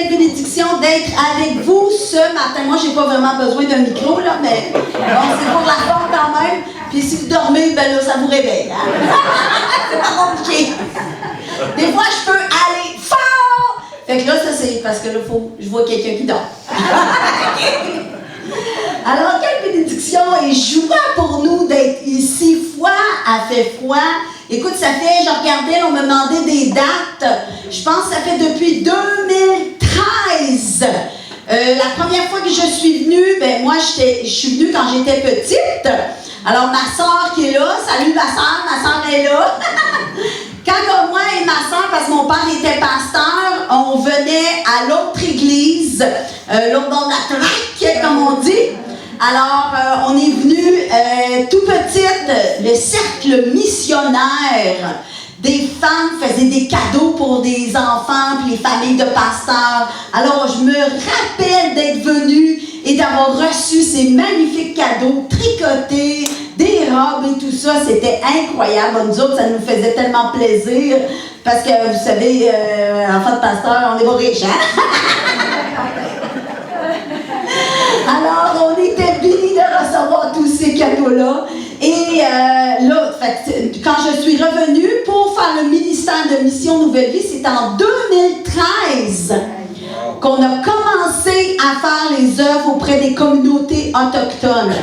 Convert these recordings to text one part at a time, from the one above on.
quelle bénédiction d'être avec vous ce matin. Moi, j'ai pas vraiment besoin d'un micro, là, mais bon, c'est pour la forme quand même. Puis si vous dormez, ben là, ça vous réveille. Hein? C'est pas compliqué. Des fois, je peux aller fort. Fait que là, ça, c'est parce que là, je vois quelqu'un qui dort. Alors, quelle bénédiction et joie pour nous d'être ici. Foi a fait foi. Écoute, ça fait, je regardais, on me demandait des dates. Je pense que ça fait depuis 2013. La première fois que je suis venue, ben moi, je suis venue quand j'étais petite. Alors, ma soeur qui est là, salut ma soeur est là. Quand moi et ma soeur, parce que mon père était pasteur, on venait à l'autre église, l'autre bord de la traque, comme on dit. Alors, on est venu tout petite, le cercle missionnaire des femmes faisaient des cadeaux pour des enfants puis les familles de pasteurs. Alors, je me rappelle d'être venue et d'avoir reçu ces magnifiques cadeaux tricotés, des robes et tout ça. C'était incroyable. Nous autres, ça nous faisait tellement plaisir parce que, vous savez, enfants de pasteur, on est pas riches, hein? Alors, on était bénis de recevoir tous ces cadeaux-là. Et là, quand je suis revenue pour faire le ministère de Mission Nouvelle Vie, c'est en 2013 qu'on a commencé à faire les œuvres auprès des communautés autochtones.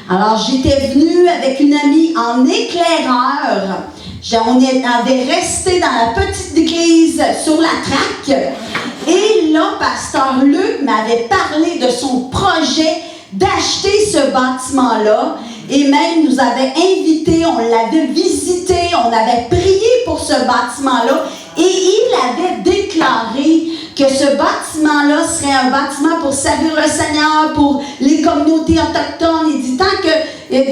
Alors, j'étais venue avec une amie en éclaireur. On avait resté dans la petite église sur la traque. Et là, pasteur Luc m'avait parlé de son projet d'acheter ce bâtiment-là. Et même nous avait invités, on l'avait visité, on avait prié pour ce bâtiment-là. Et il avait déclaré que ce bâtiment-là serait un bâtiment pour servir le Seigneur, pour les communautés autochtones. Il dit, tant que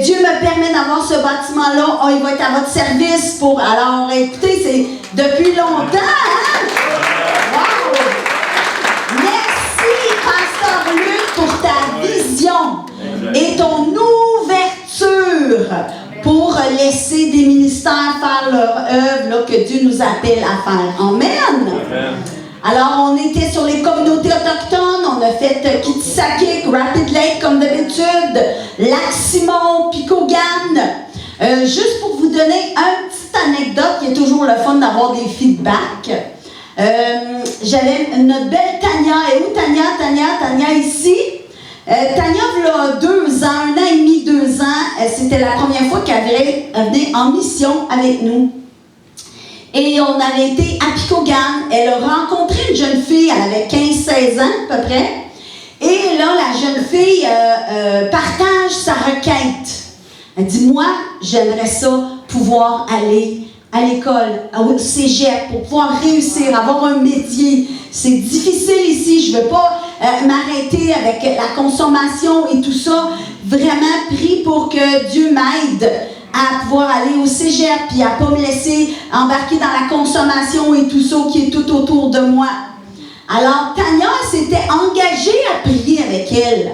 Dieu me permet d'avoir ce bâtiment-là, il va être à votre service pour... Alors, écoutez, c'est depuis longtemps, hein? Wow! Merci, pasteur Luc, pour ta vision et ton ouverture pour laisser des ministères faire leur œuvre là, que Dieu nous appelle à faire. Amen! Amen. Alors, on était sur les communautés autochtones, on a fait Kitsakik, Rapid Lake comme d'habitude, Lac-Simon, Picogan. Juste pour vous donner une petite anecdote, qui est toujours le fun d'avoir des feedbacks. J'avais notre belle Tania. Et où Tania? Tania ici. Tania, il y a 2 ans, 1 an et demi, 2 ans, c'était la première fois qu'elle venait en mission avec nous. Et on avait été à Picogan. Elle a rencontré une jeune fille, elle avait 15-16 ans à peu près. Et là, la jeune fille partage sa requête. Elle dit, moi, j'aimerais ça pouvoir aller à l'école, au cégep, pour pouvoir réussir, avoir un métier. C'est difficile ici, je ne veux pas m'arrêter avec la consommation et tout ça. Vraiment, prie pour que Dieu m'aide à pouvoir aller au cégep, puis à ne pas me laisser embarquer dans la consommation et tout ça qui est tout autour de moi. Alors, Tania s'était engagée à prier avec elle.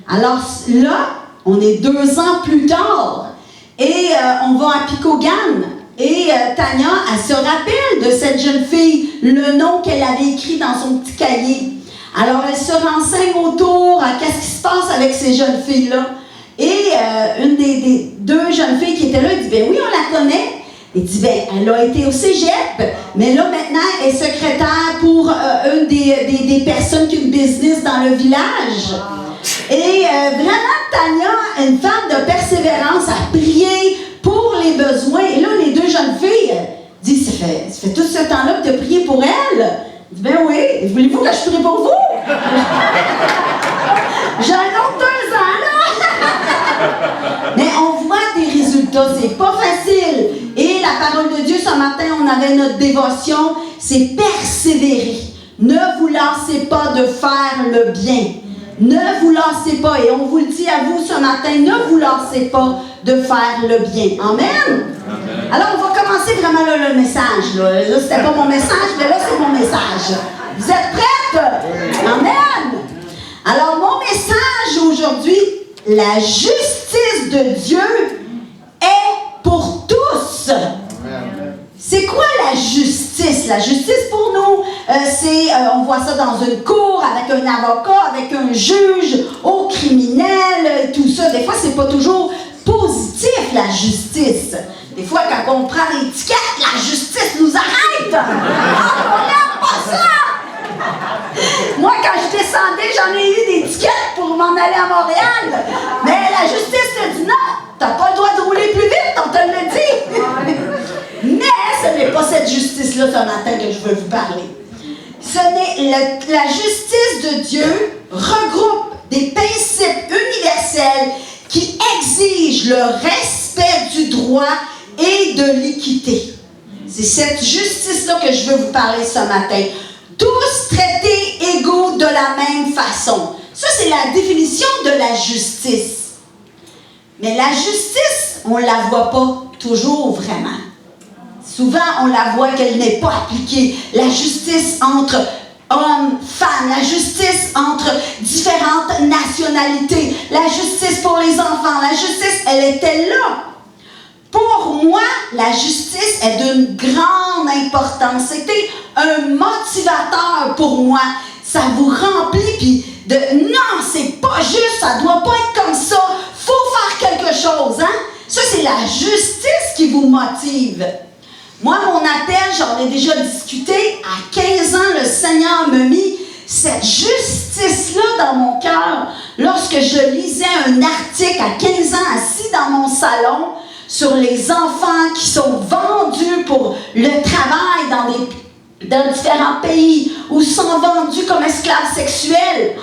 Alors là, on est 2 ans plus tard, et on va à Picogan. Et Tania, elle se rappelle de cette jeune fille, le nom qu'elle avait écrit dans son petit cahier. Alors, elle se renseigne autour à qu'est-ce qui se passe avec ces jeunes filles-là. Et une des 2 jeunes filles qui étaient là, elle dit, ben oui, on la connaît. Elle dit, ben, elle a été au cégep, mais là, maintenant, elle est secrétaire pour une des personnes qui a une business dans le village. Et vraiment, Tania, une femme de persévérance, a prié pour les besoins. Et là, les 2 jeunes filles disent, ça fait tout ce temps-là que tu as prié pour elle. Elle dit, ben oui, voulez-vous que je prie pour vous? J'ai un autre 2 ans, là! Mais on voit des résultats, c'est pas facile. Et la parole de Dieu, ce matin, on avait notre dévotion, c'est persévérer. Ne vous lassez pas de faire le bien. Ne vous lassez pas. Et on vous le dit à vous ce matin, ne vous lassez pas de faire le bien. Amen? Amen. Alors, on va commencer vraiment là, le message. Là, c'était pas mon message, mais là, c'est mon message. Vous êtes prêtes? Oui. Amen! Alors, mon message aujourd'hui, la justice de Dieu est pour tous. Amen. C'est quoi la justice? La justice pour nous, on voit ça dans une cour, avec un avocat, avec un juge, au criminel, tout ça. Des fois, c'est pas toujours positif, la justice. Des fois, quand on prend l'étiquette, la justice nous arrête. Ah, on n'aime pas ça! Moi, quand je descendais, j'en ai eu des tickets pour m'en aller à Montréal. Mais la justice te dit non, t'as pas le droit de rouler plus vite, on te le dit. Mais ce n'est pas cette justice-là ce matin que je veux vous parler. La justice de Dieu regroupe des principes universels qui exigent le respect du droit et de l'équité. C'est cette justice-là que je veux vous parler ce matin. Tous traités égaux de la même façon. Ça, c'est la définition de la justice. Mais la justice, on ne la voit pas toujours vraiment. Souvent, on la voit qu'elle n'est pas appliquée. La justice entre hommes, femmes, la justice entre différentes nationalités, la justice pour les enfants, la justice, elle était là. Pour moi, la justice est d'une grande importance. C'était un motivateur pour moi. Ça vous remplit, puis non, c'est pas juste, ça doit pas être comme ça. Faut faire quelque chose, hein? Ça, c'est la justice qui vous motive. Moi, mon appel, j'en ai déjà discuté. À 15 ans, le Seigneur m'a mis cette justice-là dans mon cœur. Lorsque je lisais un article à 15 ans, assis dans mon salon, sur les enfants qui sont vendus pour le travail dans différents pays, ou sont vendus comme esclaves sexuels.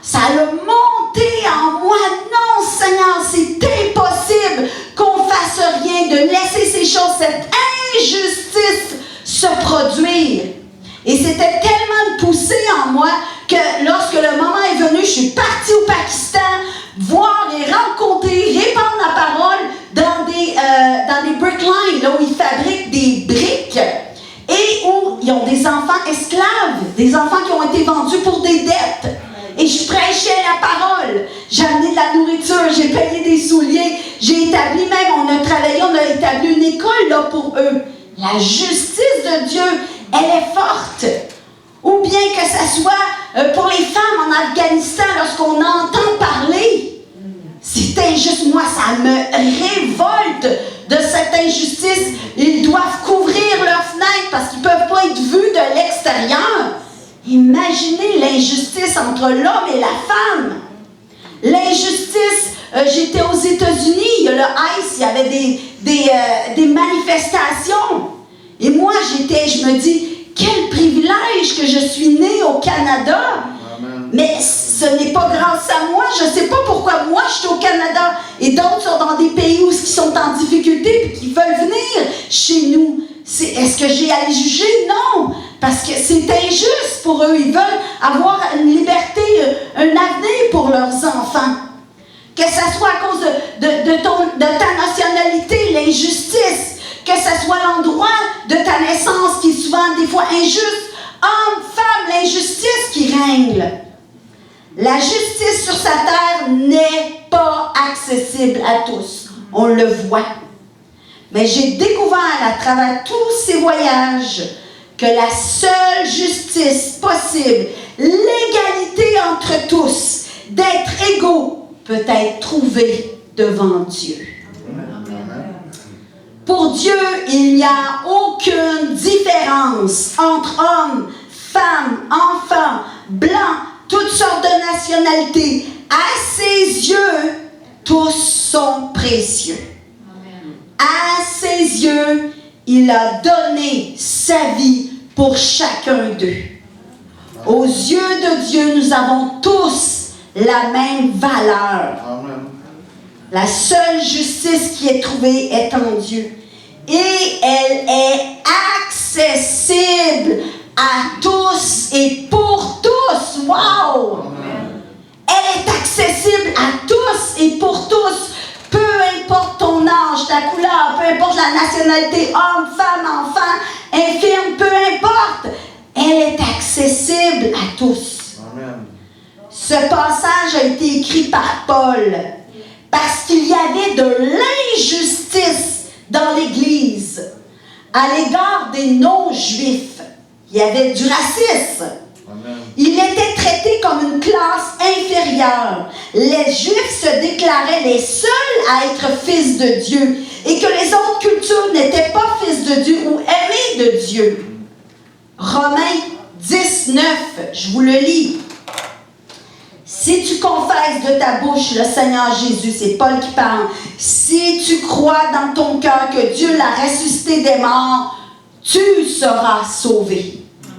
Ça a monté en moi. Non, Seigneur, c'est impossible qu'on fasse rien, de laisser ces choses, cette injustice se produire. Et c'était tellement poussé en moi que lorsque le moment est venu, je suis partie au Pakistan voir et rencontrer, répandre la parole dans des brick lines, là où ils fabriquent des briques et où ils ont des enfants esclaves, des enfants qui ont été vendus pour des dettes. Et je prêchais la parole. J'ai amené de la nourriture, j'ai payé des souliers, j'ai établi même, on a établi une école là pour eux. La justice de Dieu, elle est forte. Ou bien que ce soit pour les femmes en Afghanistan, lorsqu'on entend parler, c'est injuste. Moi, ça me révolte de cette injustice. Ils doivent couvrir leurs fenêtres parce qu'ils ne peuvent pas être vus de l'extérieur. Imaginez l'injustice entre l'homme et la femme. L'injustice, j'étais aux États-Unis, il y a le ICE, il y avait des manifestations. Et moi, je me dis, quel privilège que je suis née au Canada. Amen. Mais ce n'est pas grâce à moi. Je ne sais pas pourquoi moi, je suis au Canada et d'autres sont dans des pays où ils sont en difficulté et qui veulent venir chez nous. Est-ce que j'ai à les juger? Non. Parce que c'est injuste pour eux. Ils veulent avoir une liberté, un avenir pour leurs enfants. Que ce soit à cause de ta nationalité, l'injustice. Que ce soit l'endroit de ta naissance qui est souvent des fois injuste. Homme, femme, l'injustice qui règne. La justice sur sa terre n'est pas accessible à tous. On le voit. Mais j'ai découvert à travers tous ces voyages que la seule justice possible, l'égalité entre tous, d'être égaux, peut être trouvée devant Dieu. Pour Dieu, il n'y a aucune différence entre hommes, femmes, enfants, blancs, toutes sortes de nationalités. À ses yeux, tous sont précieux. À ses yeux, il a donné sa vie pour chacun d'eux. Aux yeux de Dieu, nous avons tous la même valeur. Amen. La seule justice qui est trouvée est en Dieu. Et elle est accessible à tous et pour tous. Wow! Amen. Elle est accessible à tous et pour tous. Peu importe ton âge, ta couleur, peu importe la nationalité, homme, femme, enfant, infirme, peu importe. Elle est accessible à tous. Amen. Ce passage a été écrit par Paul parce qu'il y avait de l'injustice dans l'Église à l'égard des non-juifs. Il y avait du racisme. Amen. Il était traité comme une classe inférieure. Les Juifs se déclaraient les seuls à être fils de Dieu et que les autres cultures n'étaient pas fils de Dieu ou aimés de Dieu. Romains 19, je vous le lis. Si tu confesses de ta bouche le Seigneur Jésus, c'est Paul qui parle, si tu crois dans ton cœur que Dieu l'a ressuscité des morts, tu seras sauvé.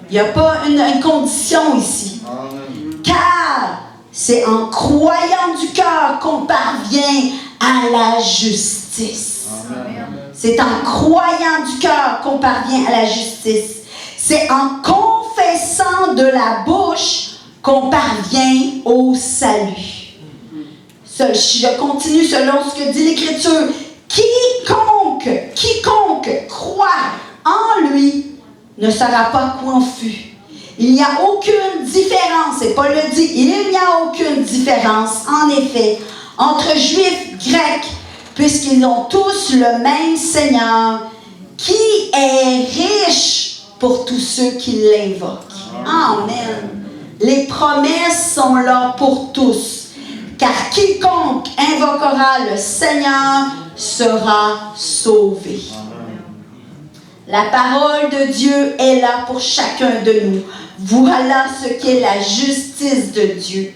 Il n'y a pas une condition ici. Amen. Car c'est en croyant du cœur qu'on parvient à la justice. Amen. C'est en croyant du cœur qu'on parvient à la justice. C'est en confessant de la bouche qu'on parvient au salut. Je continue selon ce que dit l'Écriture. Quiconque croit en lui ne sera pas confus. Il n'y a aucune différence, et Paul le dit, il n'y a aucune différence, en effet, entre Juifs, Grecs, puisqu'ils ont tous le même Seigneur, qui est riche pour tous ceux qui l'invoquent. Amen. Les promesses sont là pour tous, car quiconque invoquera le Seigneur sera sauvé. La parole de Dieu est là pour chacun de nous. Voilà ce qu'est la justice de Dieu.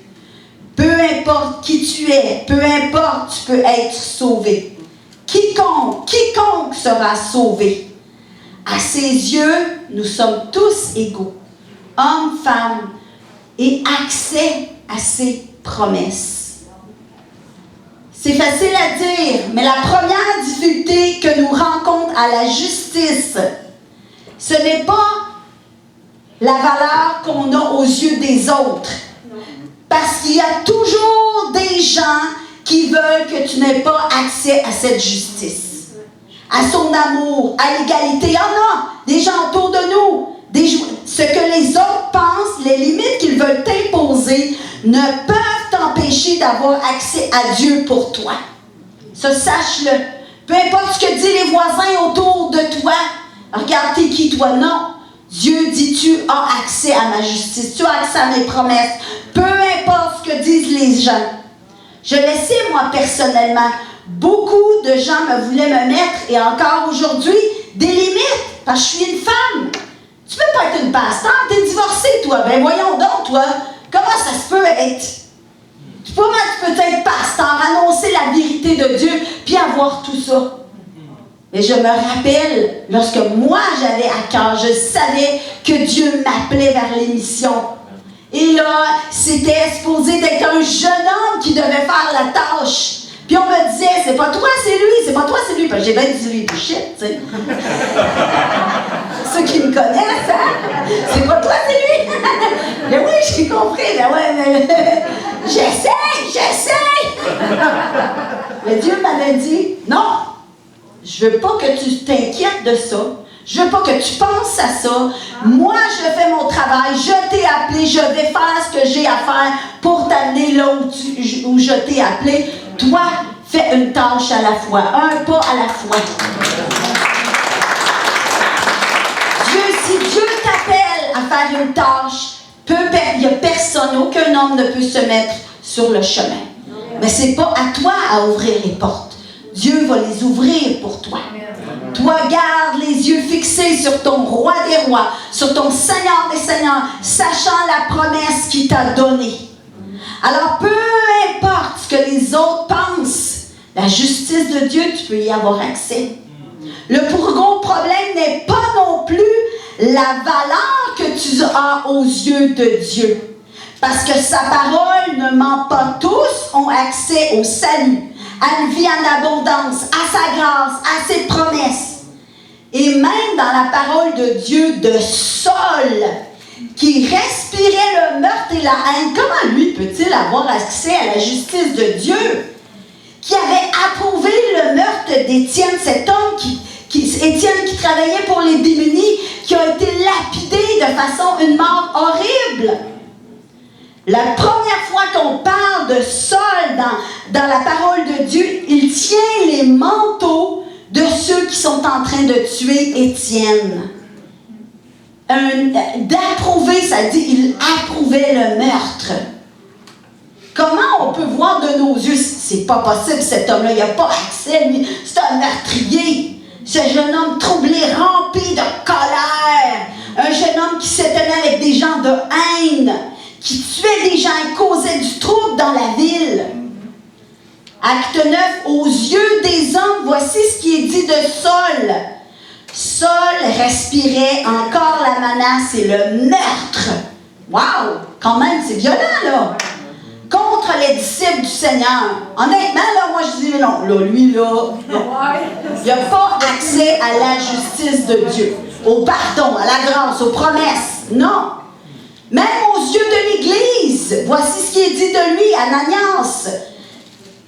Peu importe qui tu es, peu importe, tu peux être sauvé. Quiconque sera sauvé. À ses yeux, nous sommes tous égaux, hommes, femmes, et accès à ses promesses. C'est facile à dire, mais la première difficulté que nous rencontrons à la justice, ce n'est pas la valeur qu'on a aux yeux des autres. Parce qu'il y a toujours des gens qui veulent que tu n'aies pas accès à cette justice, à son amour, à l'égalité. Il y en a des gens autour de nous. Ce que les autres pensent, les limites qu'ils veulent t'imposer, ne peuvent t'empêcher d'avoir accès à Dieu pour toi. Ça, sache-le. Peu importe ce que disent les voisins autour de toi. Regarde, t'es qui toi? Non. Dieu dit, tu as accès à ma justice. Tu as accès à mes promesses. Peu importe ce que disent les gens. Je le sais, moi, personnellement. Beaucoup de gens voulaient me mettre, et encore aujourd'hui, des limites. Parce que je suis une femme. Tu peux pas être une pasteur, t'es divorcée, toi. Ben voyons donc, toi. Comment ça se peut être? Comment tu peux être pasteur, annoncer la vérité de Dieu, puis avoir tout ça? Mais je me rappelle, lorsque moi j'avais à cœur, je savais que Dieu m'appelait vers les missions. Et là, c'était supposé d'être un jeune homme qui devait faire la tâche. Puis on me disait, c'est pas toi, c'est lui, c'est pas toi, c'est lui. Parce que j'ai bien dit lui, shit, tu sais. Ceux qui me connaissent, hein? C'est pas toi, c'est lui. Mais oui, j'ai compris, mais ouais, mais j'essaie. Mais Dieu m'avait dit, non, je veux pas que tu t'inquiètes de ça. Je veux pas que tu penses à ça. Moi, je fais mon travail. Je t'ai appelé. Je vais faire ce que j'ai à faire pour t'amener là où je t'ai appelé. Toi, fais une tâche à la fois. Un pas à la fois. Si Dieu t'appelle à faire une tâche, il n'y a personne, aucun homme ne peut se mettre sur le chemin. Mais ce n'est pas à toi à ouvrir les portes. Dieu va les ouvrir pour toi. Toi, garde les yeux fixés sur ton roi des rois, sur ton Seigneur des seigneurs, sachant la promesse qu'il t'a donnée. Alors, peu importe ce que les autres pensent, la justice de Dieu, tu peux y avoir accès. Le plus gros problème n'est pas non plus la valeur que tu as aux yeux de Dieu. Parce que sa parole ne ment pas. Tous ont accès au salut, à une vie en abondance, à sa grâce, à ses promesses. Et même dans la parole de Dieu de Saul, qui respirait le meurtre et la haine, comment lui peut-il avoir accès à la justice de Dieu? Qui avait approuvé le meurtre d'Étienne, cet homme Étienne qui travaillait pour les démunis, qui a été lapidé de façon, une mort horrible. La première fois qu'on parle de Saul dans la parole de Dieu, il tient les manteaux de ceux qui sont en train de tuer Étienne. d'approuver, ça dit, il approuvait le meurtre. Comment on peut voir de nos yeux, c'est pas possible, cet homme-là, il n'a pas accès, lui, c'est un meurtrier. Ce jeune homme troublé, rempli de colère, un jeune homme qui s'étonnait avec des gens de haine, qui tuait des gens et causait du trouble dans la ville. Acte 9, aux yeux des hommes, voici ce qui est dit de Saul. Saul respirait encore la menace et le meurtre. Wow! Quand même, c'est violent, là. Contre les disciples du Seigneur. Honnêtement, là, moi, je dis non. Là, lui, là, non. Il n'a pas accès à la justice de Dieu, au pardon, à la grâce, aux promesses. Non. Même aux yeux de l'Église, voici ce qui est dit de lui, Ananias.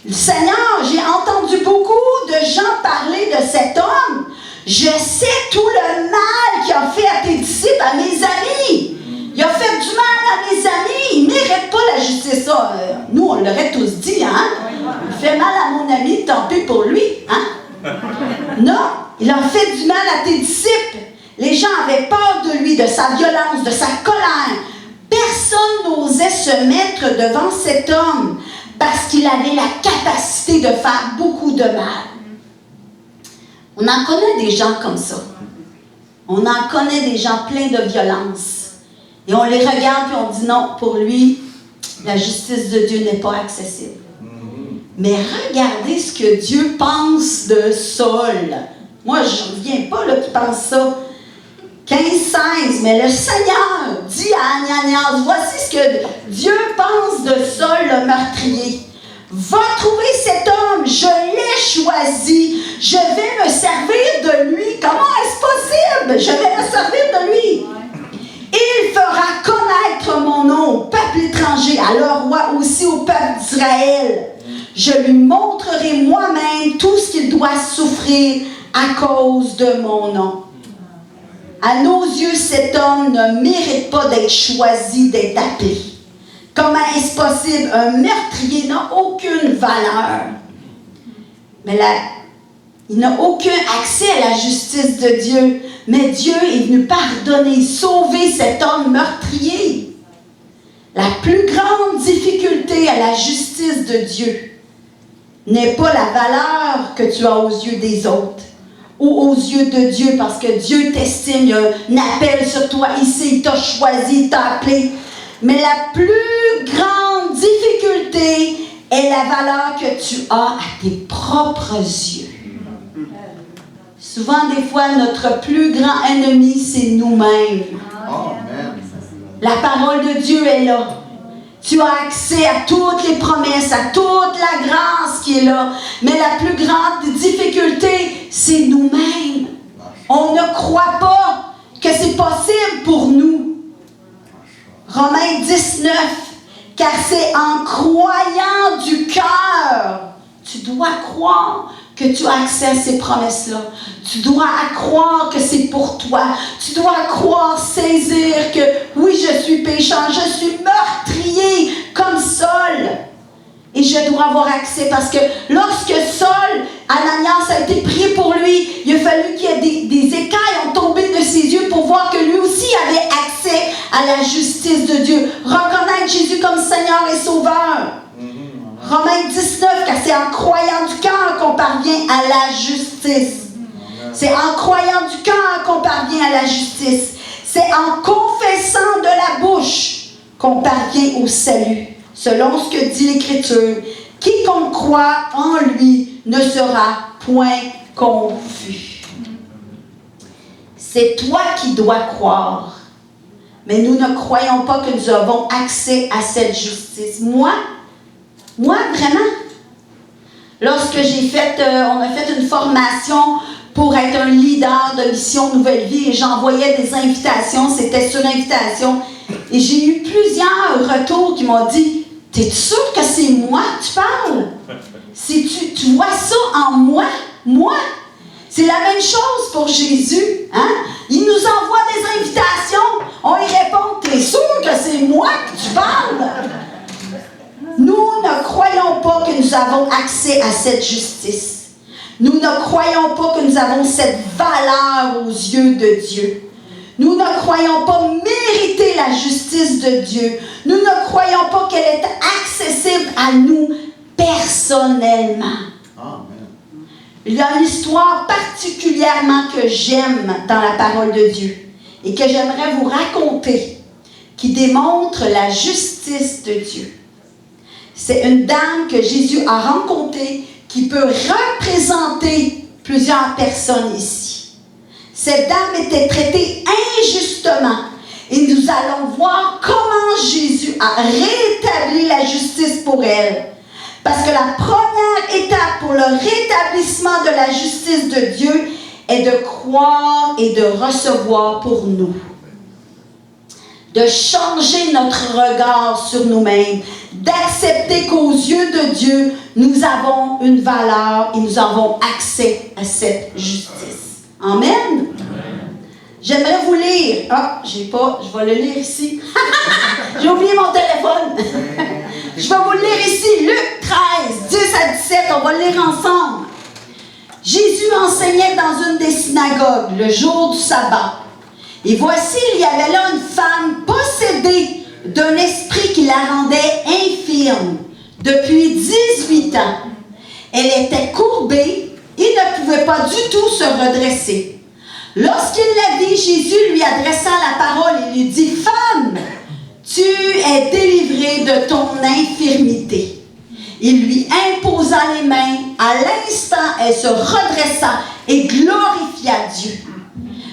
Seigneur, j'ai entendu beaucoup de gens parler de cet homme. Je sais tout le mal qu'il a fait à tes disciples, à mes amis. Il a fait du mal à mes amis. Il ne mérite pas la justice. Ça, nous, on l'aurait tous dit, hein? Il fait mal à mon ami, tant pis pour lui, hein? Non, il a fait du mal à tes disciples. Les gens avaient peur de lui, de sa violence, de sa colère. Personne n'osait se mettre devant cet homme parce qu'il avait la capacité de faire beaucoup de mal. On en connaît des gens comme ça. On en connaît des gens pleins de violence. Et on les regarde et on dit non, pour lui, la justice de Dieu n'est pas accessible. Mais regardez ce que Dieu pense de Saul. Moi, je ne reviens pas là qui pense ça. 15-16, mais le Seigneur dit à Ananias, voici ce que Dieu pense de Saul le meurtrier. Va trouver cet homme, je l'ai choisi, je vais me servir de lui. Comment est-ce possible? Je vais me servir de lui. Il fera connaître mon nom au peuple étranger, à leur roi aussi au peuple d'Israël. Je lui montrerai moi-même tout ce qu'il doit souffrir à cause de mon nom. À nos yeux, cet homme ne mérite pas d'être choisi, d'être appelé. Comment est-ce possible? Un meurtrier n'a aucune valeur. Mais il n'a aucun accès à la justice de Dieu. Mais Dieu est venu pardonner, sauver cet homme meurtrier. La plus grande difficulté à la justice de Dieu n'est pas la valeur que tu as aux yeux des autres ou aux yeux de Dieu, parce que Dieu t'estime, il y a un appel sur toi ici, il t'a choisi, il t'a appelé. Mais la plus grande difficulté est la valeur que tu as à tes propres yeux. Souvent, des fois, notre plus grand ennemi, c'est nous-mêmes. La parole de Dieu est là. Tu as accès à toutes les promesses, à toute la grâce qui est là. Mais la plus grande difficulté, c'est nous-mêmes. On ne croit pas que c'est possible pour nous. Romains 19, car c'est en croyant du cœur. Tu dois croire que tu as accès à ces promesses-là. Tu dois croire que c'est pour toi. Tu dois croire, saisir que oui, je suis pécheur, je suis meurtrier comme Saul. Et je dois avoir accès parce que lorsque Saul, Ananias a été prié pour lui, il a fallu qu'il y ait des écailles ont tombé de ses yeux pour voir que lui aussi avait accès à la justice de Dieu. Reconnaître Jésus comme Seigneur et Sauveur. Romains 19, car c'est en croyant du cœur qu'on parvient à la justice. C'est en croyant du cœur qu'on parvient à la justice. C'est en confessant de la bouche qu'on parvient au salut. Selon ce que dit l'Écriture, quiconque croit en lui ne sera point confus. C'est toi qui dois croire. Mais nous ne croyons pas que nous avons accès à cette justice. Moi, vraiment, lorsque on a fait une formation pour être un leader de Mission Nouvelle Vie et j'envoyais des invitations, c'était sur invitation, et j'ai eu plusieurs retours qui m'ont dit « T'es sûr que c'est moi que tu parles? Tu vois ça en moi? Moi? » C'est la même chose pour Jésus. Hein? Il nous envoie des invitations, on y répond « T'es sûr que c'est moi que tu parles? » Nous ne croyons pas que nous avons accès à cette justice. Nous ne croyons pas que nous avons cette valeur aux yeux de Dieu. Nous ne croyons pas mériter la justice de Dieu. Nous ne croyons pas qu'elle est accessible à nous personnellement. Amen. Il y a une histoire particulièrement que j'aime dans la parole de Dieu et que j'aimerais vous raconter, qui démontre la justice de Dieu. C'est une dame que Jésus a rencontrée qui peut représenter plusieurs personnes ici. Cette dame était traitée injustement et nous allons voir comment Jésus a rétabli la justice pour elle. Parce que la première étape pour le rétablissement de la justice de Dieu est de croire et de recevoir pour nous. De changer notre regard sur nous-mêmes, d'accepter qu'aux yeux de Dieu, nous avons une valeur et nous avons accès à cette justice. Amen. Amen. J'aimerais vous lire. Ah, je vais le lire ici. J'ai oublié mon téléphone. Je vais vous le lire ici. Luc 13, 10 à 17, on va le lire ensemble. Jésus enseignait dans une des synagogues le jour du sabbat. Et voici, il y avait là une femme possédée d'un esprit qui la rendait infirme depuis 18 ans. Elle était courbée et ne pouvait pas du tout se redresser. Lorsqu'il la vit, Jésus lui adressa la parole et lui dit « Femme, tu es délivrée de ton infirmité. » Il lui imposa les mains. À l'instant, elle se redressa et glorifia Dieu.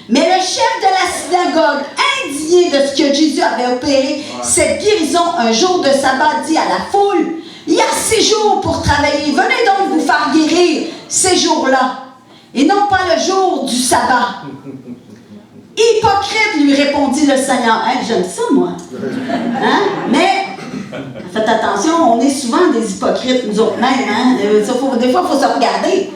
Mais le chef de la synagogue, indigné de ce que Jésus avait opéré, cette guérison un jour de sabbat, dit à la foule, « Il y a 6 jours pour travailler, venez donc vous faire guérir ces jours-là, et non pas le jour du sabbat. » « Hypocrite, lui répondit le Seigneur. Hein, j'aime ça, moi. Hein? Mais, faites attention, on est souvent des hypocrites, nous autres mêmes. Hein? Des fois, il faut se regarder.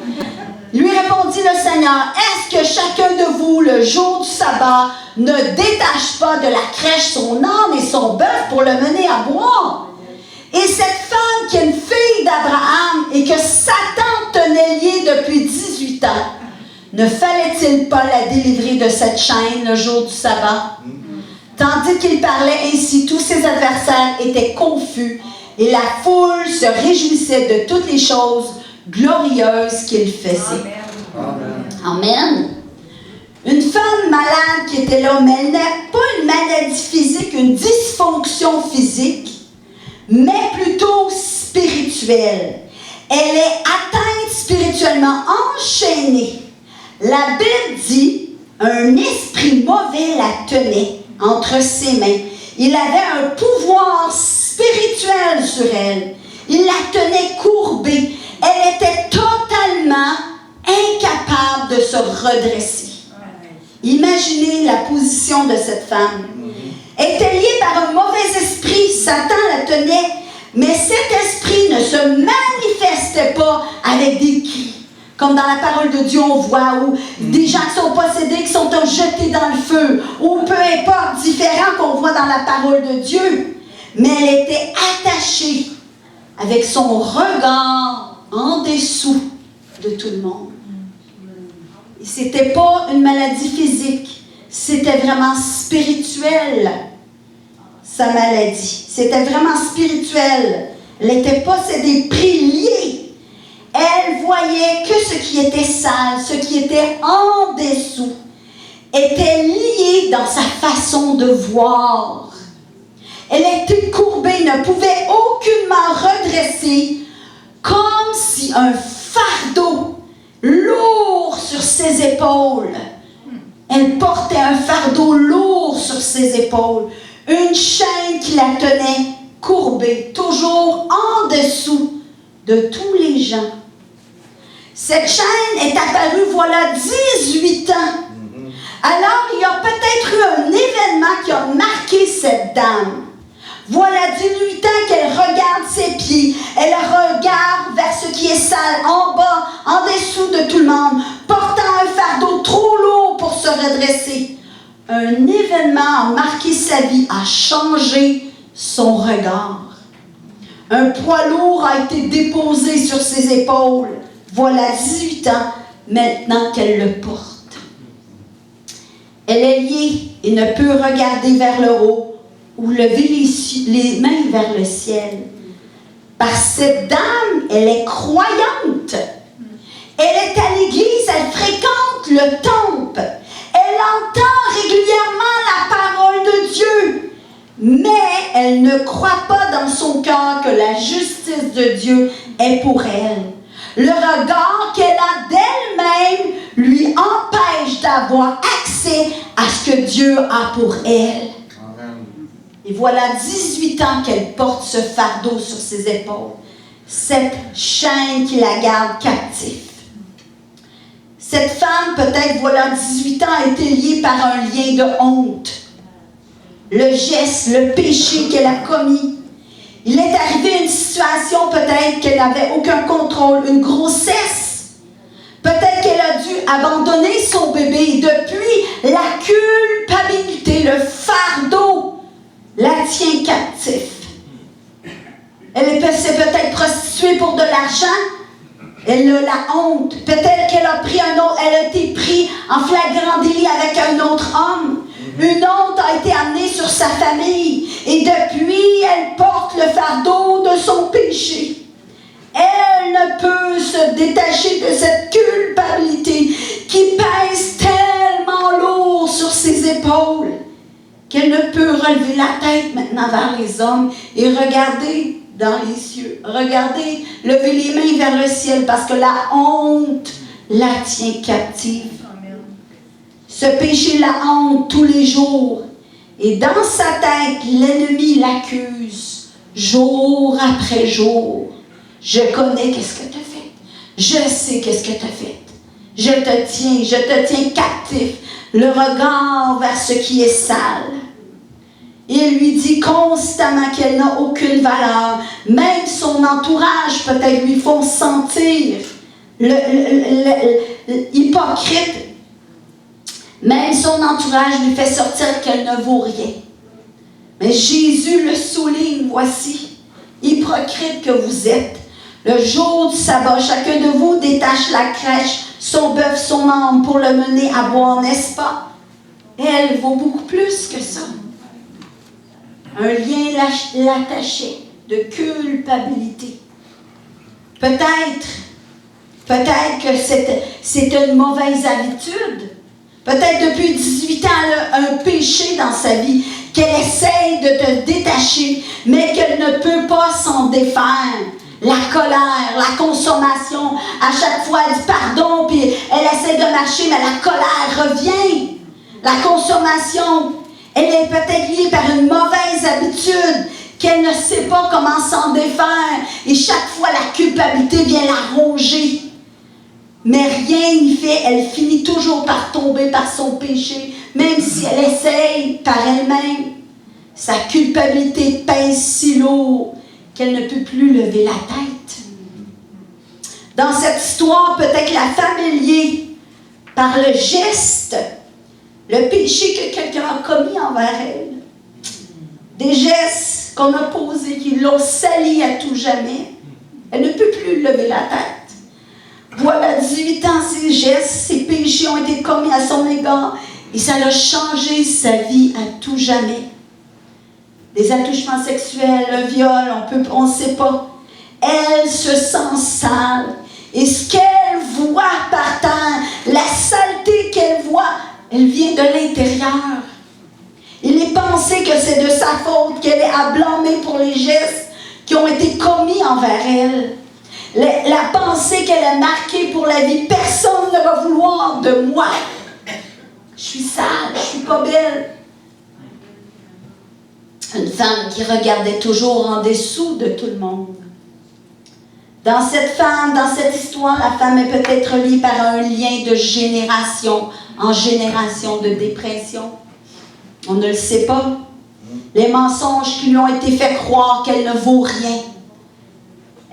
Lui répondit le Seigneur, est-ce que chacun de vous, le jour du sabbat, ne détache pas de la crèche son âne et son bœuf pour le mener à boire? Et cette femme qui est une fille d'Abraham et que Satan tenait liée depuis 18 ans, ne fallait-il pas la délivrer de cette chaîne le jour du sabbat? Tandis qu'il parlait ainsi, tous ses adversaires étaient confus et la foule se réjouissait de toutes les choses glorieuses qu'il faisait. Amen. Amen. Une femme malade qui était là, mais elle n'a pas une maladie physique, une dysfonction physique, mais plutôt spirituelle. Elle est atteinte spirituellement, enchaînée. La Bible dit, un esprit mauvais la tenait entre ses mains. Il avait un pouvoir spirituel sur elle. Il la tenait courbée. Elle était totalement incapable de se redresser. Imaginez la position de cette femme. Elle était liée par un mauvais esprit. Satan la tenait, mais cet esprit ne se manifestait pas avec des cris. Comme dans la parole de Dieu, on voit où des gens qui sont possédés, qui sont jetés dans le feu, ou peu importe, différents qu'on voit dans la parole de Dieu. Mais elle était attachée avec son regard en dessous de tout le monde. Ce n'était pas une maladie physique, c'était vraiment spirituel, sa maladie. C'était vraiment spirituel. Elle était possédée, pris, liée. Elle voyait que ce qui était sale, ce qui était en dessous, était lié dans sa façon de voir. Elle était courbée, ne pouvait aucunement redresser, comme si un fardeau lourd sur ses épaules. Elle portait un fardeau lourd sur ses épaules, une chaîne qui la tenait courbée, toujours en dessous de tous les gens. Cette chaîne est apparue, voilà, 18 ans. Alors, il y a peut-être eu un événement qui a marqué cette dame. Voilà 18 ans qu'elle regarde ses pieds. Elle regarde vers ce qui est sale, en bas, en dessous de tout le monde, portant un fardeau trop lourd pour se redresser. Un événement a marqué sa vie, a changé son regard. Un poids lourd a été déposé sur ses épaules. Voilà 18 ans maintenant qu'elle le porte. Elle est liée et ne peut regarder vers le haut ou lever les mains vers le ciel. Parce que cette dame, elle est croyante. Elle est à l'église, elle fréquente le temple. Elle entend régulièrement la parole de Dieu. Mais elle ne croit pas dans son cœur que la justice de Dieu est pour elle. Le regard qu'elle a d'elle-même lui empêche d'avoir accès à ce que Dieu a pour elle. Et voilà 18 ans qu'elle porte ce fardeau sur ses épaules. Cette chaîne qui la garde captive. Cette femme, peut-être, voilà 18 ans, a été liée par un lien de honte. Le geste, le péché qu'elle a commis. Il est arrivé une situation, peut-être, qu'elle n'avait aucun contrôle, une grossesse. Peut-être qu'elle a dû abandonner son bébé. Et depuis, la culpabilité, le fardeau, la tient captif. Elle s'est peut-être prostituée pour de l'argent. Elle a la honte. Peut-être qu'elle a été prise en flagrant délit avec un autre homme. Une honte a été amenée sur sa famille. Et depuis, elle porte le fardeau de son péché. Elle ne peut se détacher de cette culpabilité qui pèse tellement lourd sur ses épaules qu'elle ne peut relever la tête maintenant vers les hommes et regarder dans les cieux. Regardez, lever les mains vers le ciel parce que la honte la tient captive. Ce péché la hante tous les jours. Et dans sa tête, l'ennemi l'accuse jour après jour. Je connais qu'est-ce que tu as fait. Je sais qu'est-ce que tu as fait. Je te tiens captif. Le regard vers ce qui est sale. Il lui dit constamment qu'elle n'a aucune valeur. Même son entourage peut-être lui font sentir hypocrite. Même son entourage lui fait sortir qu'elle ne vaut rien. Mais Jésus le souligne, voici, hypocrite que vous êtes. Le jour du sabbat, chacun de vous détache la crèche, son bœuf, son âne pour le mener à boire, n'est-ce pas? Elle vaut beaucoup plus que ça. Un lien l'attachait de culpabilité. Peut-être que c'est une mauvaise habitude. Peut-être depuis 18 ans, elle a un péché dans sa vie, qu'elle essaye de te détacher, mais qu'elle ne peut pas s'en défaire. La colère, la consommation, à chaque fois elle dit pardon, puis elle essaie de marcher, mais la colère revient. La consommation, elle est peut-être liée par une mauvaise habitude qu'elle ne sait pas comment s'en défaire. Et chaque fois, la culpabilité vient la ronger. Mais rien n'y fait, elle finit toujours par tomber par son péché, même si elle essaye par elle-même. Sa culpabilité pèse si lourd qu'elle ne peut plus lever la tête. Dans cette histoire, peut-être la femme est liée par le geste, le péché que quelqu'un a commis envers elle. Des gestes qu'on a posés, qui l'ont sali à tout jamais. Elle ne peut plus lever la tête. Voilà 18 ans, ses gestes, ses péchés ont été commis à son égard et ça a changé sa vie à tout jamais. Des attouchements sexuels, un viol, on ne sait pas. Elle se sent sale. Et ce qu'elle voit par terre, la saleté qu'elle voit, elle vient de l'intérieur. Il est pensé que c'est de sa faute, qu'elle est à blâmer pour les gestes qui ont été commis envers elle. La pensée qu'elle a marquée pour la vie, personne ne va vouloir de moi. Je suis sale, je suis pas belle. Une femme qui regardait toujours en dessous de tout le monde. Dans cette histoire, la femme est peut-être liée par un lien de génération en génération de dépression. On ne le sait pas. Les mensonges qui lui ont été fait croire qu'elle ne vaut rien.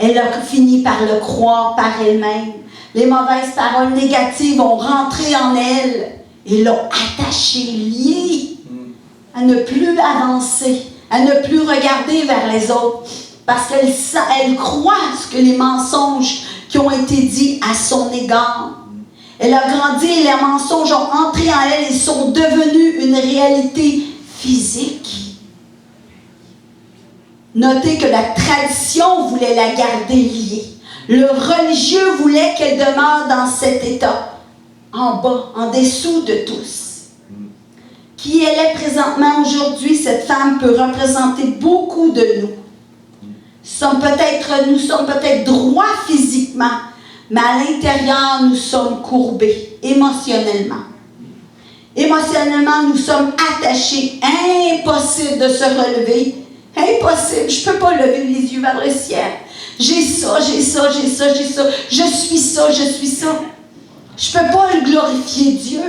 Elle a fini par le croire par elle-même. Les mauvaises paroles négatives ont rentré en elle et l'ont attachée, liée à ne plus avancer, à ne plus regarder vers les autres. Parce qu'elle croit ce que les mensonges qui ont été dits à son égard. Elle a grandi et les mensonges ont entré en elle et sont devenus une réalité physique. Notez que la tradition voulait la garder liée. Le religieux voulait qu'elle demeure dans cet état, en bas, en dessous de tous. Qui elle est présentement aujourd'hui, cette femme peut représenter beaucoup de nous. Nous sommes peut-être droits physiquement, mais à l'intérieur, nous sommes courbés émotionnellement. Émotionnellement, nous sommes attachés. Impossible de se relever. Impossible. Je ne peux pas lever les yeux vers le ciel. J'ai ça, j'ai ça, j'ai ça, j'ai ça. Je suis ça, je suis ça. Je ne peux pas glorifier Dieu.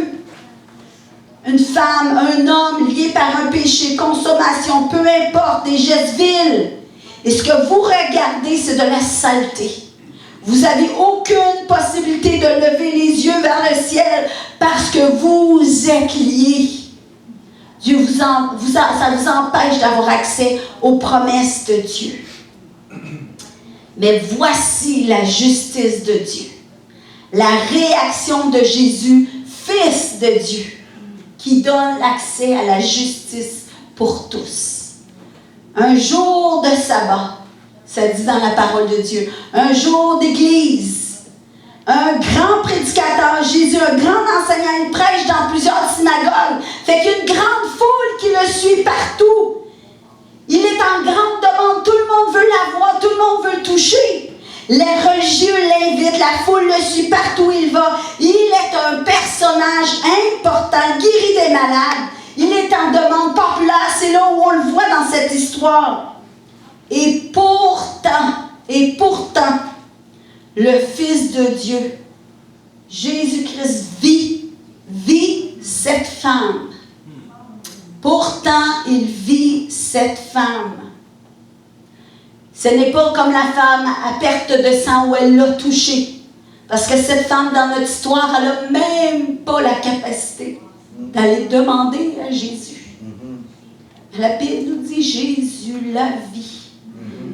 Une femme, un homme lié par un péché, consommation, peu importe, des gestes vils. Et ce que vous regardez, c'est de la saleté. Vous n'avez aucune possibilité de lever les yeux vers le ciel parce que vous êtes liés. Dieu ça vous empêche d'avoir accès aux promesses de Dieu. Mais voici la justice de Dieu. La réaction de Jésus, Fils de Dieu, qui donne l'accès à la justice pour tous. Un jour de sabbat, ça dit dans la parole de Dieu, un jour d'église, un grand prédicateur, Jésus, un grand enseignant, il prêche dans plusieurs synagogues, fait qu'il y a une grande foule qui le suit partout. Il est en grande demande, tout le monde veut l'avoir, tout le monde veut le toucher. Les religieux l'invitent, la foule le suit partout où il va. Il est un personnage important, guéri des malades. Il est en demande populaire, c'est là où on le voit dans cette histoire. Et pourtant, le Fils de Dieu, Jésus-Christ, vit cette femme. Pourtant, il vit cette femme. Ce n'est pas comme la femme à perte de sang où elle l'a touchée. Parce que cette femme, dans notre histoire, elle n'a même pas la capacité d'aller demander à Jésus. La Bible nous dit, Jésus la vit.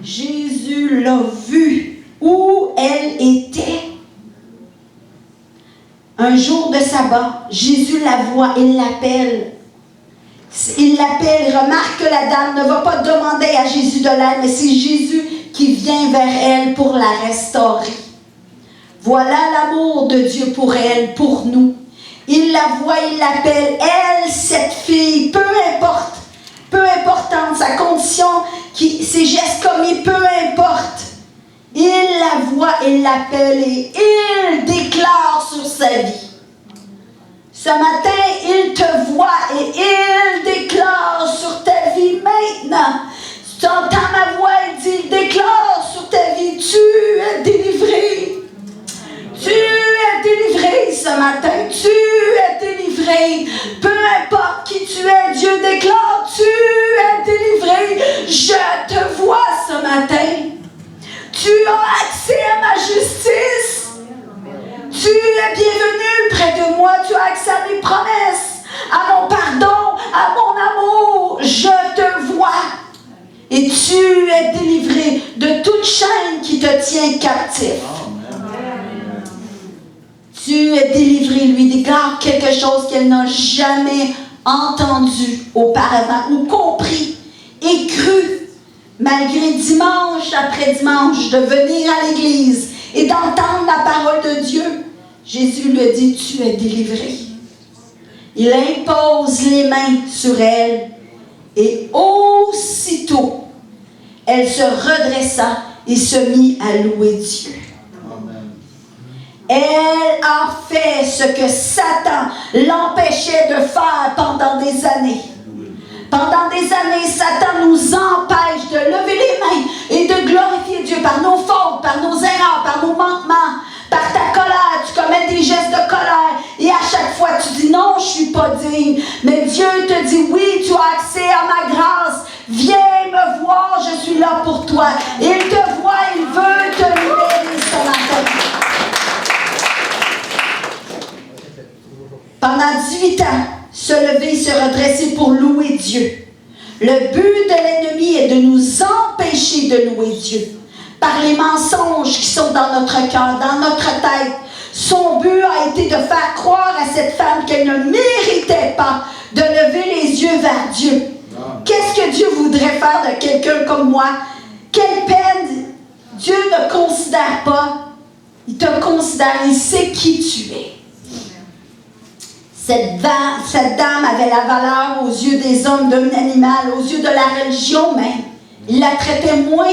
Jésus l'a vue où elle était. Un jour de sabbat, Jésus la voit, il l'appelle. Il l'appelle, il remarque que la dame ne va pas demander à Jésus de l'aide, mais c'est Jésus qui vient vers elle pour la restaurer. Voilà l'amour de Dieu pour elle, pour nous. Il la voit, il l'appelle, elle, cette fille, peu importante sa condition, ses gestes commis, peu importe. Il la voit, il l'appelle et il déclare sur sa vie. Ce matin, il te voit et il déclare sur ta vie maintenant. Tu entends ma voix, il dit, il déclare sur ta vie, tu es délivré. Tu es délivré ce matin, tu es délivré. Peu importe qui tu es, Dieu déclare, tu es délivré. Je te vois ce matin. Tu as accès à ma justice. Tu es bienvenu près de moi, tu as accès à mes promesses, à mon pardon, à mon amour. Je te vois. Et tu es délivré de toute chaîne qui te tient captif. Tu es délivré, lui déclare quelque chose qu'elle n'a jamais entendu auparavant ou compris et cru, malgré dimanche après dimanche de venir à l'église et d'entendre la parole de Dieu. Jésus lui dit, tu es délivré. Il impose les mains sur elle et aussitôt, elle se redressa et se mit à louer Dieu. Elle a fait ce que Satan l'empêchait de faire pendant des années. Pendant des années, Satan nous empêche de lever les mains et de glorifier Dieu par nos fautes, par nos erreurs, par nos manquements, par ta colère. Tu commets des gestes de colère et à chaque fois tu dis non, je ne suis pas digne. Mais Dieu te dit oui, tu as accès à ma grâce. Viens me voir, je suis là pour toi. Il te voit, il veut te libérer ce matin. Pendant 18 ans, se lever, se redresser pour louer Dieu. Le but de l'ennemi est de nous empêcher de louer Dieu. Par les mensonges qui sont dans notre cœur, dans notre tête. Son but a été de faire croire à cette femme qu'elle ne méritait pas de lever les yeux vers Dieu. Qu'est-ce que Dieu voudrait faire de quelqu'un comme moi? Quelle peine! Dieu ne considère pas. Il te considère, il sait qui tu es. Cette dame avait la valeur aux yeux des hommes d'un animal, aux yeux de la religion même. Il la traitait moins.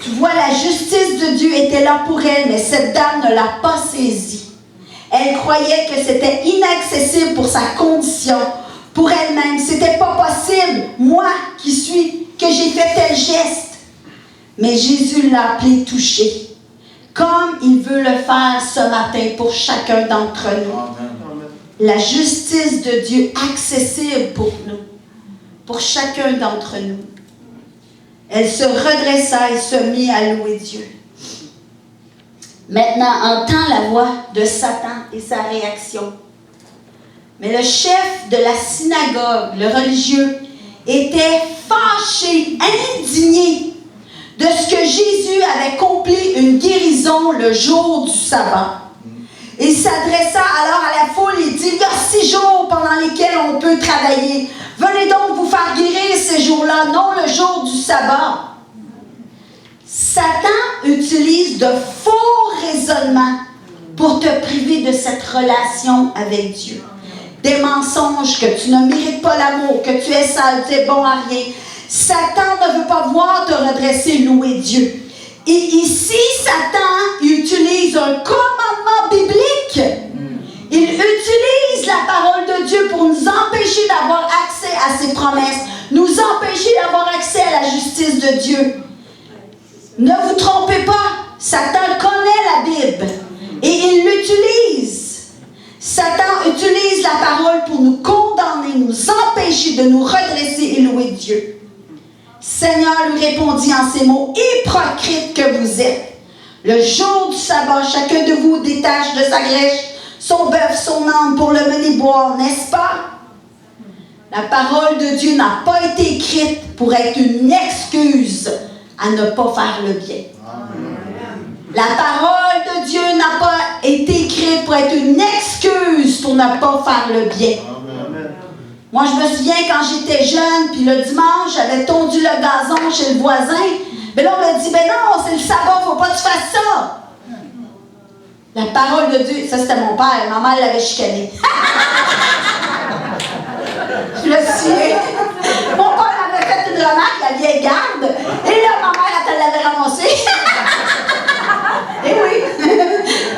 Tu vois, la justice de Dieu était là pour elle, mais cette dame ne l'a pas saisie. Elle croyait que c'était inaccessible pour sa condition, pour elle-même. C'était pas possible, moi qui suis, que j'ai fait tel geste. Mais Jésus l'a appelé touché, comme il veut le faire ce matin pour chacun d'entre nous. Amen. La justice de Dieu accessible pour nous, pour chacun d'entre nous. Elle se redressa et se mit à louer Dieu. Maintenant, entend la voix de Satan et sa réaction. Mais le chef de la synagogue, le religieux, était fâché, indigné de ce que Jésus avait accompli une guérison le jour du sabbat. Il s'adressa alors à la foule et dit, il y a 6 jours pendant lesquels on peut travailler. Venez donc vous faire guérir ces jours-là, non le jour du sabbat. Satan utilise de faux raisonnements pour te priver de cette relation avec Dieu. Des mensonges que tu ne mérites pas l'amour, que tu es sale, tu es bon à rien. Satan ne veut pas voir te redresser, louer Dieu. Et ici, Satan utilise un commandement biblique. Il utilise la parole de Dieu pour nous empêcher d'avoir accès à ses promesses, nous empêcher d'avoir accès à la justice de Dieu. Ne vous trompez pas, Satan connaît la Bible et il l'utilise. Satan utilise la parole pour nous condamner, nous empêcher de nous redresser et louer Dieu. Seigneur lui répondit en ces mots, hypocrite que vous êtes. Le jour du sabbat, chacun de vous détache de sa grèche son bœuf, son âne pour le mener boire, n'est-ce pas? La parole de Dieu n'a pas été écrite pour être une excuse à ne pas faire le bien. La parole de Dieu n'a pas été écrite pour être une excuse pour ne pas faire le bien. Moi, je me souviens quand j'étais jeune, puis le dimanche, j'avais tondu le gazon chez le voisin. Mais là, on m'a dit, ben non, c'est le sabbat, il ne faut pas que tu fasses ça. La parole de Dieu, ça c'était mon père, ma mère l'avait chicané. Je le souviens. Mon père avait fait une remarque, la vieille garde, et là, ma mère, elle l'avait ramassé. Et oui,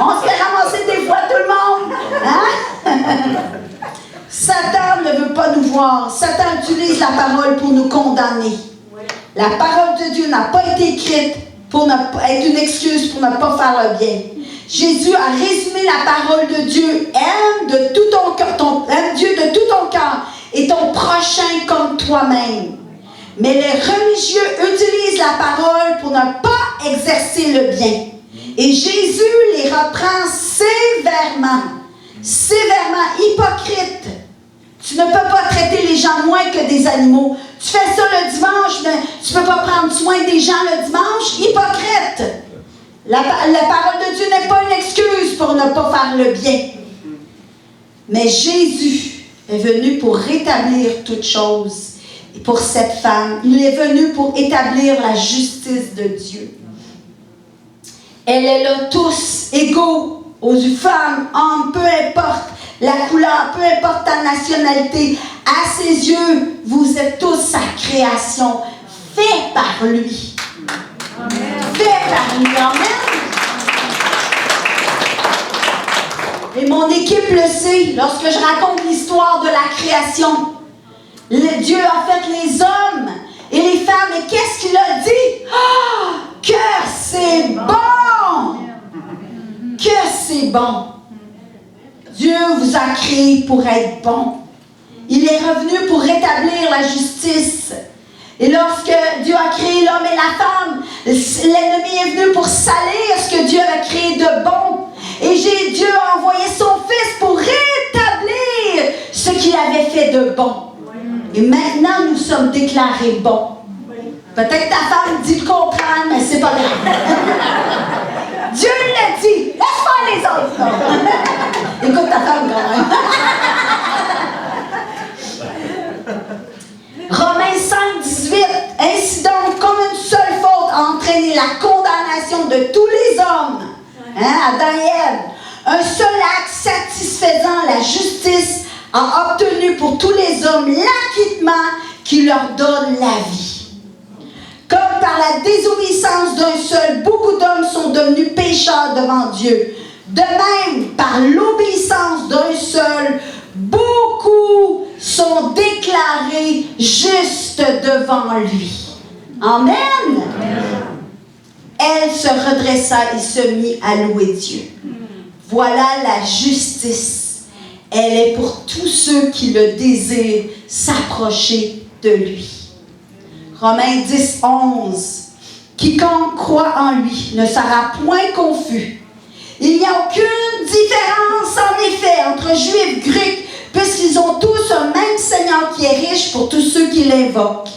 on se fait ramasser des fois tout le monde. Hein? Satan ne veut pas nous voir. Satan utilise la parole pour nous condamner. La parole de Dieu n'a pas été écrite pour être une excuse pour ne pas faire le bien. Jésus a résumé la parole de Dieu. Aime de tout ton cœur, aime Dieu de tout ton cœur et ton prochain comme toi-même. Mais les religieux utilisent la parole pour ne pas exercer le bien. Et Jésus les reprend sévèrement. Sévèrement, hypocrite. Tu ne peux pas traiter les gens moins que des animaux. Tu fais ça le dimanche, mais tu ne peux pas prendre soin des gens le dimanche. Hypocrite. La parole de Dieu n'est pas une excuse pour ne pas faire le bien. Mais Jésus est venu pour rétablir toutes choses. Et pour cette femme, il est venu pour établir la justice de Dieu. Elle est là tous égaux aux femmes, hommes, peu importe la couleur, peu importe ta nationalité. À ses yeux, vous êtes tous sa création, fait par lui. Amen. Fait par lui. Amen. Et mon équipe le sait, lorsque je raconte l'histoire de la création, Dieu a fait les hommes et les femmes, et qu'est-ce qu'il a dit? Ah, que c'est bon! Que c'est bon! Dieu vous a créé pour être bon. Il est revenu pour rétablir la justice. Et lorsque Dieu a créé l'homme et la femme, l'ennemi est venu pour salir ce que Dieu a créé de bon. Et Dieu a envoyé son Fils pour rétablir ce qu'il avait fait de bon. Et maintenant, nous sommes déclarés bons. Peut-être que ta femme dit le contraire, mais c'est pas grave. Dieu l'a dit. Laisse faire les autres. Non. Écoute ta femme quand même. Romains 5, 18. Ainsi donc, comme une seule faute a entraîné la condamnation de tous les hommes, Adam et Ève, un seul acte satisfaisant la justice a obtenu pour tous les hommes l'acquittement qui leur donne la vie. Comme par la désobéissance d'un seul, beaucoup d'hommes sont devenus pécheurs devant Dieu. De même, par l'obéissance d'un seul, beaucoup sont déclarés justes devant lui. Amen. Elle se redressa et se mit à louer Dieu. Voilà la justice. Elle est pour tous ceux qui le désirent s'approcher de lui. Romains 10, 11. Quiconque croit en lui ne sera point confus. Il n'y a aucune différence en effet entre juifs, grecs, puisqu'ils ont tous un même Seigneur qui est riche pour tous ceux qui l'invoquent.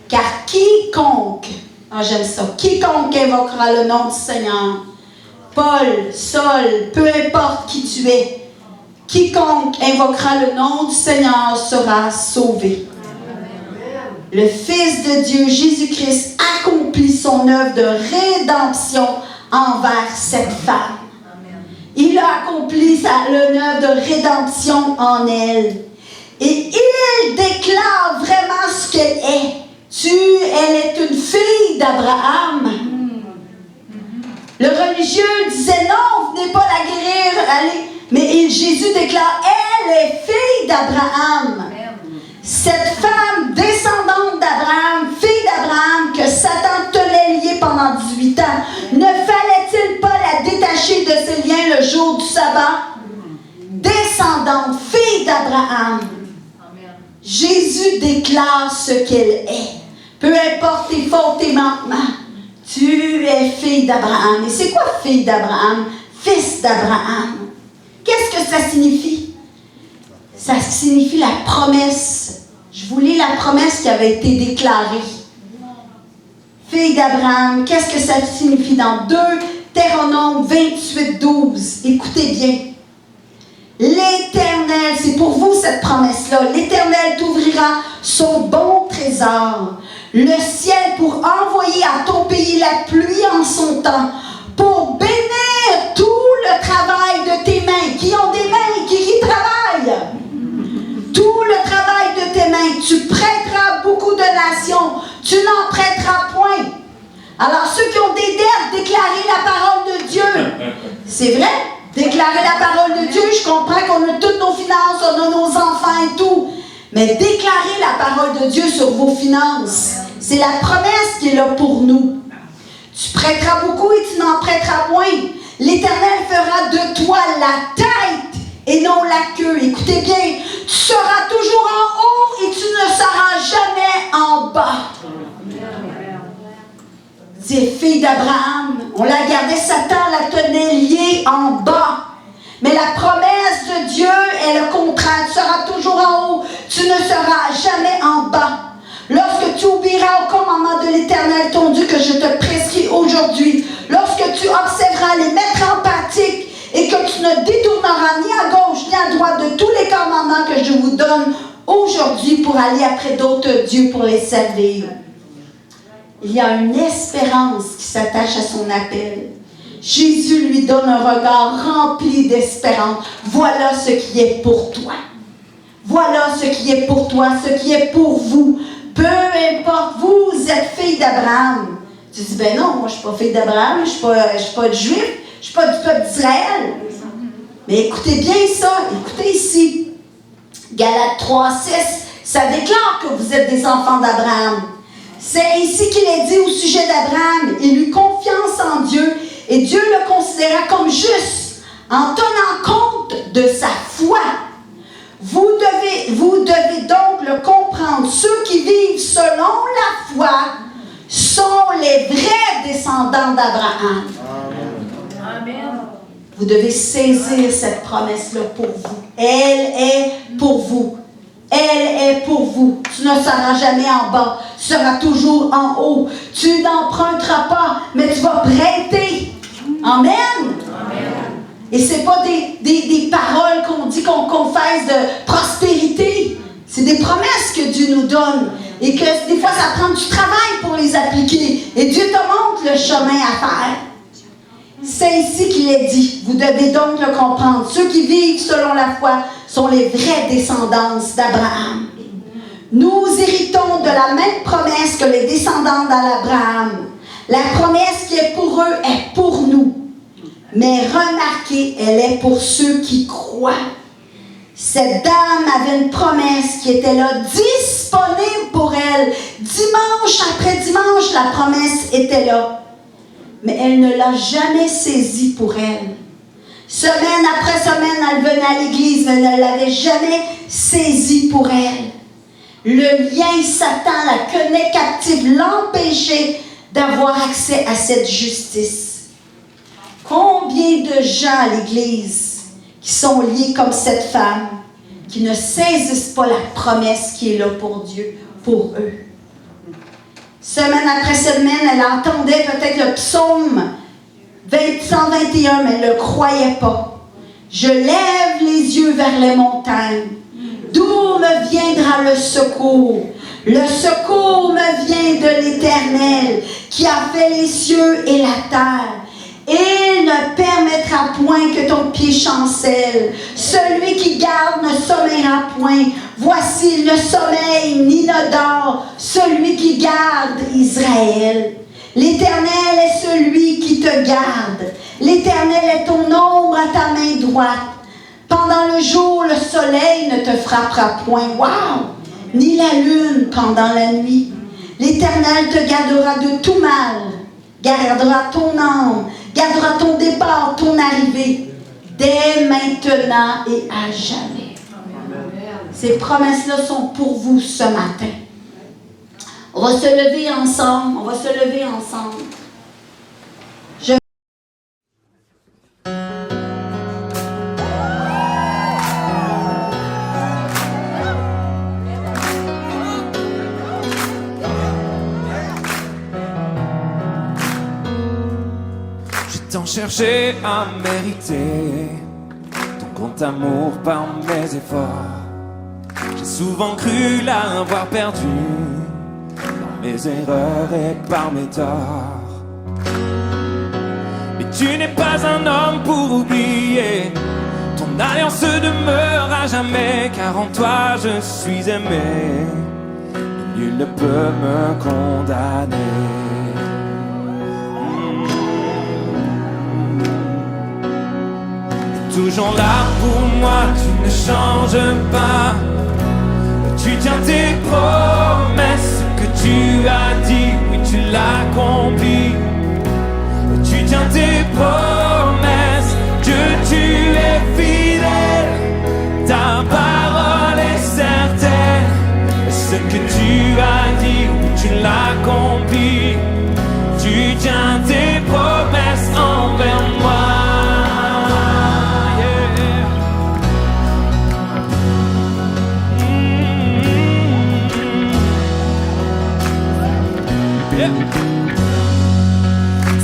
Car quiconque, j'aime ça, quiconque invoquera le nom du Seigneur, Paul, Saul, peu importe qui tu es, quiconque invoquera le nom du Seigneur sera sauvé. Le Fils de Dieu, Jésus-Christ, accomplit son œuvre de rédemption envers cette femme. Il a accompli l'œuvre de rédemption en elle. Et il déclare vraiment ce qu'elle est. Elle est une fille d'Abraham. Le religieux disait non, venez pas la guérir, allez. Mais Jésus déclare, elle est fille d'Abraham. Cette femme descendante d'Abraham, fille d'Abraham, que Satan tenait liée pendant 18 ans, ne fallait-il pas la détacher de ses liens le jour du sabbat? Descendante, fille d'Abraham. Jésus déclare ce qu'elle est. Peu importe tes fautes, tes manquements, tu es fille d'Abraham. Et c'est quoi fille d'Abraham? Fils d'Abraham. Qu'est-ce que ça signifie? Ça signifie la promesse. Je vous lis la promesse qui avait été déclarée. Fille d'Abraham, qu'est-ce que ça signifie dans 2 Deutéronome 28, 12? Écoutez bien. L'Éternel, c'est pour vous cette promesse-là, l'Éternel t'ouvrira son bon trésor, le ciel pour envoyer à ton pays la pluie en son temps, pour bénir tout le travail de tes mains, qui ont des mains, qui travaillent. Tout le travail de tes mains, tu prêteras beaucoup de nations, tu n'en prêteras point. Alors ceux qui ont des dettes, déclarez la parole de Dieu. C'est vrai? Déclarer la parole de Dieu, je comprends qu'on a toutes nos finances, on a nos enfants et tout. Mais déclarer la parole de Dieu sur vos finances, c'est la promesse qui est là pour nous. Tu prêteras beaucoup et tu n'en prêteras moins. L'Éternel fera de toi la tête et non la queue. Écoutez bien, tu seras toujours en haut et tu ne seras jamais en bas. C'est fille d'Abraham. On la gardait, Satan la tenait liée en bas. Mais la promesse de Dieu est le contraire. Tu seras toujours en haut. Tu ne seras jamais en bas. Lorsque tu obéiras au commandement de l'Éternel, ton Dieu, que je te prescris aujourd'hui, lorsque tu observeras les mettre en pratique et que tu ne détourneras ni à gauche ni à droite de tous les commandements que je vous donne aujourd'hui pour aller après d'autres dieux pour les servir. Il y a une espérance qui s'attache à son appel. Jésus lui donne un regard rempli d'espérance. Voilà ce qui est pour toi. Voilà ce qui est pour toi, ce qui est pour vous. Peu importe, vous êtes fille d'Abraham. Tu dis, ben non, moi je ne suis pas fille d'Abraham, je ne suis pas juif, je ne suis pas du peuple d'Israël. Mais écoutez bien ça, écoutez ici. Galates 3, 6, ça déclare que vous êtes des enfants d'Abraham. C'est ainsi qu'il est dit au sujet d'Abraham. Il eut confiance en Dieu et Dieu le considéra comme juste en tenant compte de sa foi. Vous devez donc le comprendre. Ceux qui vivent selon la foi sont les vrais descendants d'Abraham. Amen. Vous devez saisir cette promesse-là pour vous. Elle est pour vous. Elle est pour vous. Tu ne seras jamais en bas. Tu seras toujours en haut. Tu n'emprunteras pas, mais tu vas prêter. Amen. Et ce n'est pas des paroles qu'on dit, qu'on confesse de prospérité. C'est des promesses que Dieu nous donne. Et que des fois, ça prend du travail pour les appliquer. Et Dieu te montre le chemin à faire. C'est ainsi qu'il est dit. Vous devez donc le comprendre. Ceux qui vivent selon la foi sont les vraies descendances d'Abraham. Nous héritons de la même promesse que les descendants d'Abraham. La promesse qui est pour eux est pour nous. Mais remarquez, elle est pour ceux qui croient. Cette dame avait une promesse qui était là, disponible pour elle. Dimanche après dimanche, la promesse était là. Mais elle ne l'a jamais saisie pour elle. Semaine après semaine, elle venait à l'église, mais elle ne l'avait jamais saisie pour elle. Le lien Satan la tenait captive, l'empêchait d'avoir accès à cette justice. Combien de gens à l'église qui sont liés comme cette femme, qui ne saisissent pas la promesse qui est là pour Dieu, pour eux. Semaine après semaine, elle entendait peut-être le psaume 121, mais elle ne le croyait pas. Je lève les yeux vers les montagnes. D'où me viendra le secours? Le secours me vient de l'Éternel, qui a fait les cieux et la terre. Il ne permettra point que ton pied chancelle. Celui qui garde ne sommeillera point. Voici, il ne sommeille ni ne dort, celui qui garde Israël. L'Éternel est celui qui te garde. L'Éternel est ton ombre à ta main droite. Pendant le jour, le soleil ne te frappera point. Wow! Ni la lune pendant la nuit. L'Éternel te gardera de tout mal. Gardera ton âme. Gardera ton départ, ton arrivée, dès maintenant et à jamais. Ces promesses-là sont pour vous ce matin. On va se lever ensemble. Tant cherché à mériter ton compte amour par mes efforts. J'ai souvent cru l'avoir perdu par mes erreurs et par mes torts. Mais tu n'es pas un homme pour oublier. Ton alliance demeure à jamais, car en toi je suis aimé. Et nul ne peut me condamner. Toujours là pour moi, tu ne changes pas. Tu tiens tes promesses que tu as dit, oui tu l'accomplis. Tu tiens tes promesses, Dieu tu es fidèle. Ta parole est certaine. Ce que tu as dit, oui tu l'accomplis. Tu tiens tes promesses envers moi.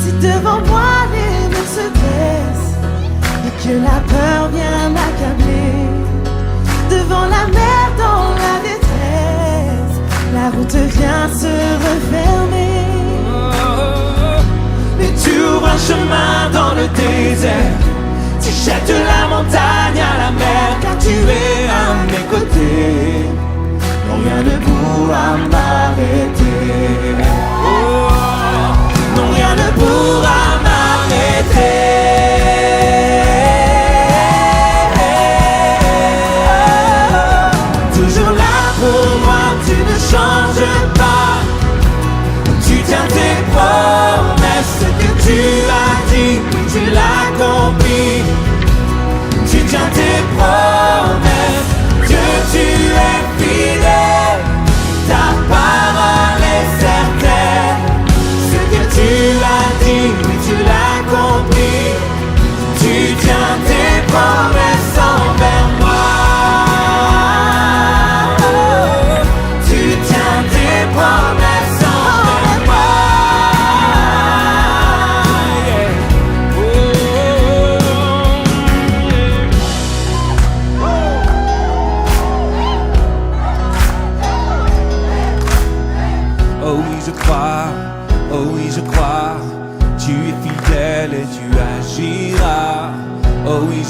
Si devant moi les murs se dressent et que la peur vient m'accabler, devant la mer dans la détresse, la route vient se refermer. Mais tu ouvres un chemin dans le désert, tu jettes la montagne à la mer, car tu es à mes côtés. Non, rien ne pourra m'arrêter. Oh, non, rien ne pourra m'arrêter. Toujours là pour moi, tu ne changes pas. Tu tiens tes promesses, ce que tu as dit, tu l'accomplis. Tu tiens tes promesses, Dieu tu es fidèle. Ta parole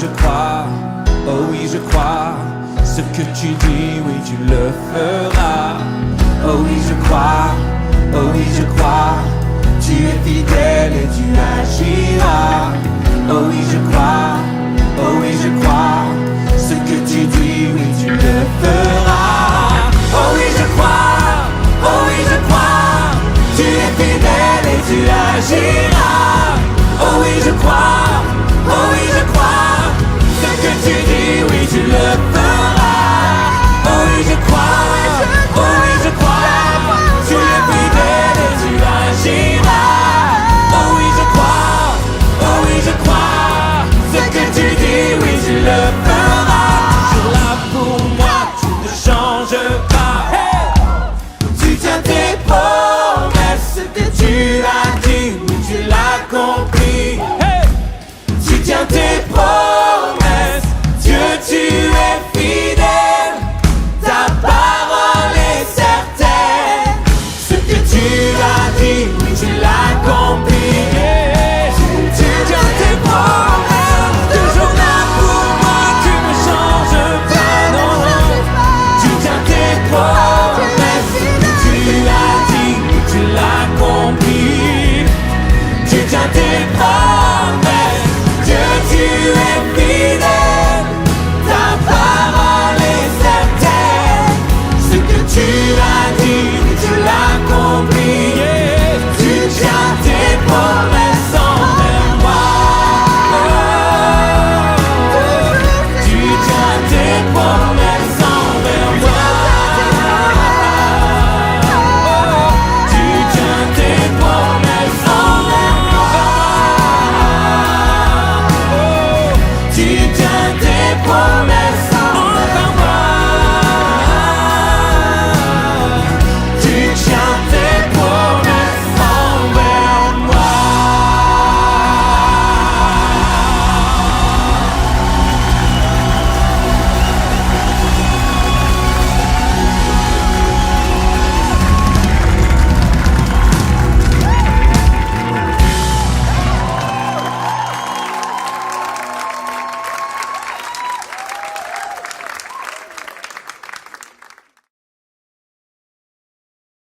je crois, oh oui je crois. Ce que tu dis, oui tu le feras. Oh oui je crois, oh oui je crois. Tu es fidèle et tu agiras. Oh oui je crois, oh oui je crois. Ce que tu dis, oui tu le feras. Oh oui je crois, oh oui je crois. Tu es fidèle et tu agiras. Oh oui je crois, oh oui je crois. Ce que tu dis